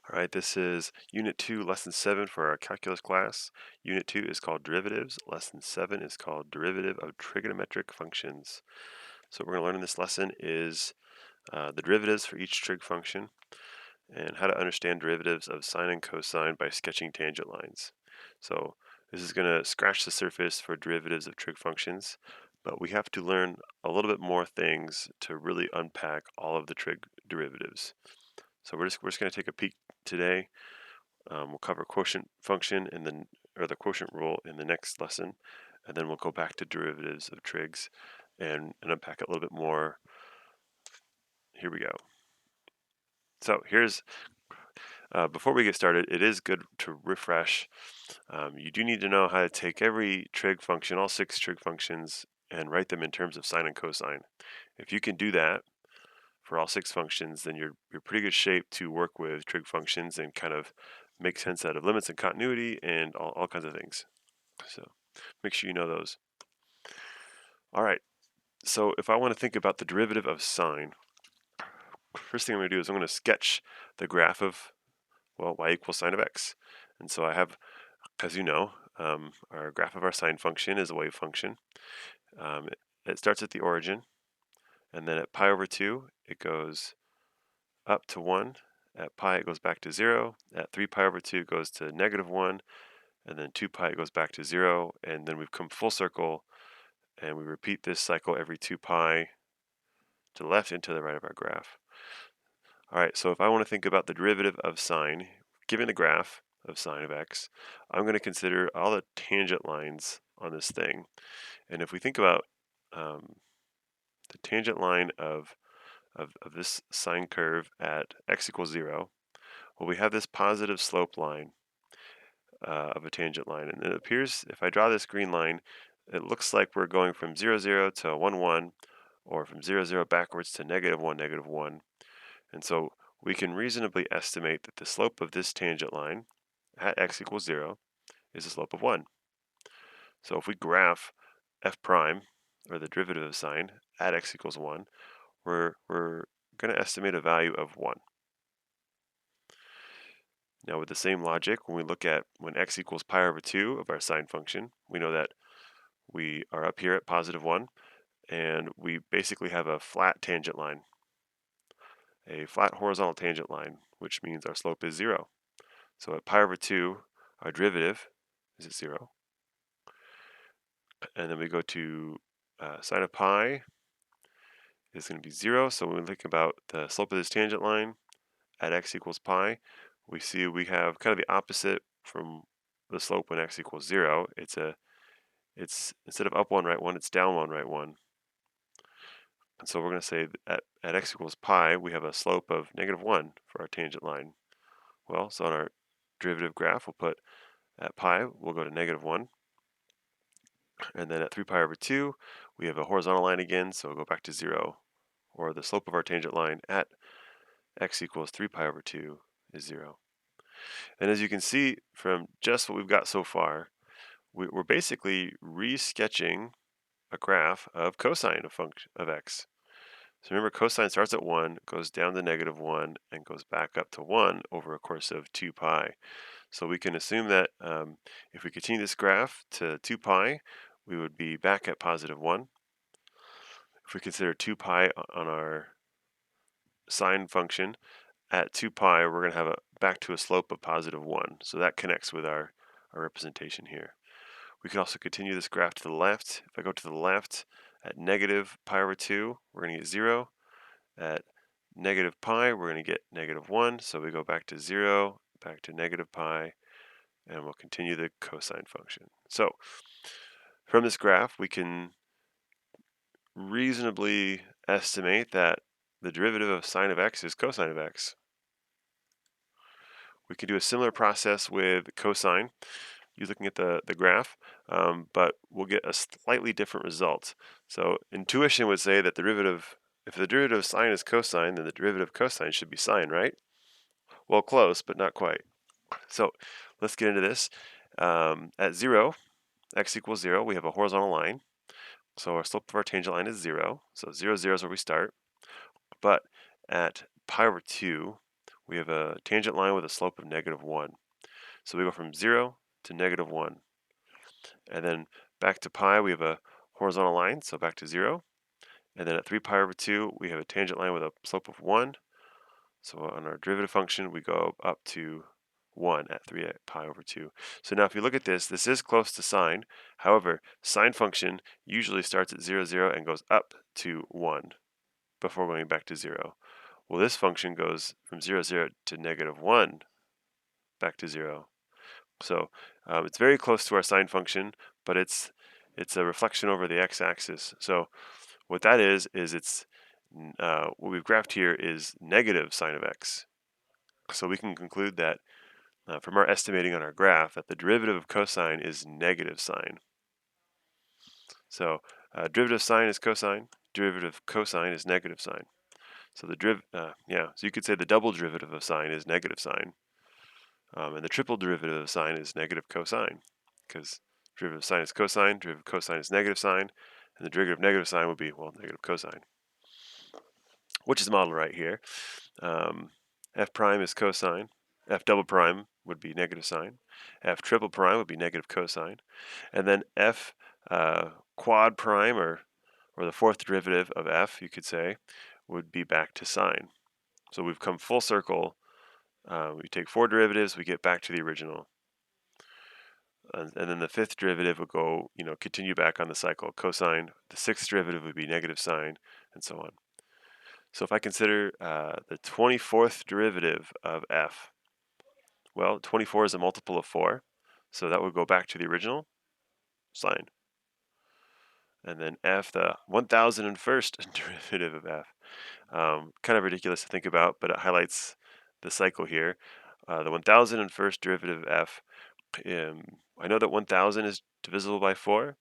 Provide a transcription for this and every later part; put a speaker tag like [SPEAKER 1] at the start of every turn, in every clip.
[SPEAKER 1] All right, this is Unit 2, Lesson 7 for our calculus class. Unit 2 is called Derivatives. Lesson 7 is called Derivative of Trigonometric Functions. So what we're going to learn in this lesson is the derivatives for each trig function and how to understand derivatives of sine and cosine by sketching tangent lines. So this is going to scratch the surface for derivatives of trig functions, but we have to learn a little bit more things to really unpack all of the trig derivatives. So we're just going to take a peek today. We'll cover quotient function or the quotient rule in the next lesson, and then we'll go back to derivatives of trigs and unpack it a little bit more. Here we go. So before we get started, it is good to refresh. You do need to know how to take every trig function, all 6 trig functions, and write them in terms of sine and cosine. If you can do that for all 6 functions, then you're pretty good shape to work with trig functions and kind of make sense out of limits and continuity and all kinds of things. So make sure you know those. All right, so if I want to think about the derivative of sine, first thing I'm going to do is I'm going to sketch the graph of, well, y equals sine of x. And so I have, as you know, our graph of our sine function is a wave function. It starts at the origin, and then at pi over 2, it goes up to 1. At pi, it goes back to 0. At 3 pi over 2, it goes to negative 1. And then 2 pi, it goes back to 0. And then we've come full circle, and we repeat this cycle every 2 pi to the left and to the right of our graph. All right, so if I want to think about the derivative of sine, given the graph of sine of x, I'm going to consider all the tangent lines on this thing. And if we think about the tangent line of this sine curve at x equals 0, well, we have this positive slope line of a tangent line. And it appears, if I draw this green line, it looks like we're going from 0, 0 to 1, 1, or from 0, 0 backwards to negative 1, negative 1. And so we can reasonably estimate that the slope of this tangent line at x equals 0 is a slope of 1. So if we graph f prime, or the derivative of sine, at x equals 1, we're going to estimate a value of 1. Now with the same logic, when we look at when x equals pi over 2 of our sine function, we know that we are up here at positive 1, and we basically have a flat tangent line, a flat horizontal tangent line, which means our slope is 0. So at pi over 2, our derivative is at 0. And then we go to sine of pi is going to be 0. So when we think about the slope of this tangent line at x equals pi, we see we have kind of the opposite from the slope when x equals 0. It's instead of up 1, right 1, it's down 1, right 1. And so we're going to say that at x equals pi, we have a slope of negative 1 for our tangent line. Well, so on our derivative graph, we'll put at pi, we'll go to negative 1. And then at 3 pi over 2, we have a horizontal line again, so we'll go back to 0. Or the slope of our tangent line at x equals 3 pi over 2 is 0. And as you can see from just what we've got so far, we're basically re-sketching a graph of cosine of x. So remember, cosine starts at 1, goes down to negative 1, and goes back up to 1 over a course of 2 pi. So we can assume that if we continue this graph to 2 pi, we would be back at positive 1. If we consider 2 pi on our sine function, at 2 pi, we're going to have back to a slope of positive 1. So that connects with our representation here. We can also continue this graph to the left. If I go to the left, at negative pi over 2, we're going to get 0. At negative pi, we're going to get negative 1. So we go back to 0, back to negative pi, and we'll continue the cosine function. So from this graph, we can reasonably estimate that the derivative of sine of x is cosine of x. We can do a similar process with cosine. You're looking at the graph, but we'll get a slightly different result. So intuition would say that if the derivative of sine is cosine, then the derivative of cosine should be sine, right? Well, close, but not quite. So let's get into this. At 0, x equals 0, we have a horizontal line. So our slope of our tangent line is 0. So 0, 0 is where we start. But at pi over 2, we have a tangent line with a slope of -1. So we go from 0 to -1. And then back to pi, we have a horizontal line, so back to 0. And then at 3 pi over 2, we have a tangent line with a slope of 1. So on our derivative function, we go up to 1 at 3 pi over 2. So now if you look at this, this is close to sine. However, sine function usually starts at 0, 0 and goes up to 1 before going back to 0. Well, this function goes from 0, 0 to -1 back to 0. So it's very close to our sine function, but it's a reflection over the x-axis. So what that is it's what we've graphed here is negative sine of x. So we can conclude that from our estimating on our graph that the derivative of cosine is negative sine. So derivative of sine is cosine, derivative of cosine is negative sine. So so you could say the double derivative of sine is negative sine. And the triple derivative of sine is negative cosine, because derivative of sine is cosine, derivative of cosine is negative sine, and the derivative of negative sine would be, well, negative cosine, which is modeled right here. F prime is cosine, F double prime would be negative sine, F triple prime would be negative cosine, and then F quad prime, or the fourth derivative of F, you could say, would be back to sine. So we've come full circle. We take 4 derivatives, we get back to the original. And then the fifth derivative would go, continue back on the cycle, cosine. The sixth derivative would be negative sine, and so on. So if I consider the 24th derivative of f, well, 24 is a multiple of 4, so that would go back to the original, sine. And then f, the 1001st derivative of f. Kind of ridiculous to think about, but it highlights the cycle here. The 1001st derivative of f, I know that 1000 is divisible by 4,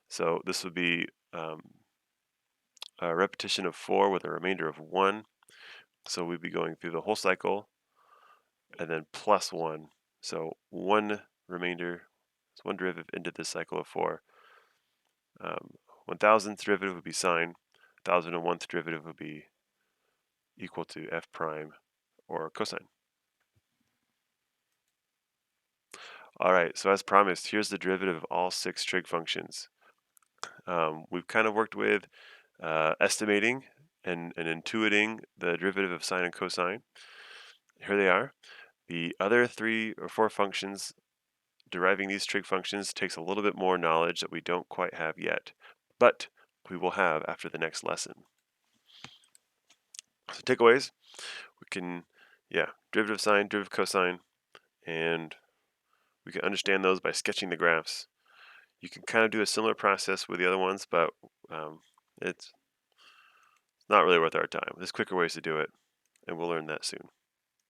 [SPEAKER 1] so this would be a repetition of 4 with a remainder of 1. So we'd be going through the whole cycle and then plus 1. So one remainder, so one derivative into this cycle of 4. 1000th derivative would be sine. 1001th derivative would be equal to f prime or cosine. All right, so as promised, here's the derivative of all 6 trig functions. We've kind of worked with estimating and intuiting the derivative of sine and cosine. Here they are. The other 3 or 4 functions, deriving these trig functions, takes a little bit more knowledge that we don't quite have yet, but we will have after the next lesson. So takeaways, we can, derivative of sine, derivative of cosine, and we can understand those by sketching the graphs. You can kind of do a similar process with the other ones, but it's not really worth our time. There's quicker ways to do it, and we'll learn that soon.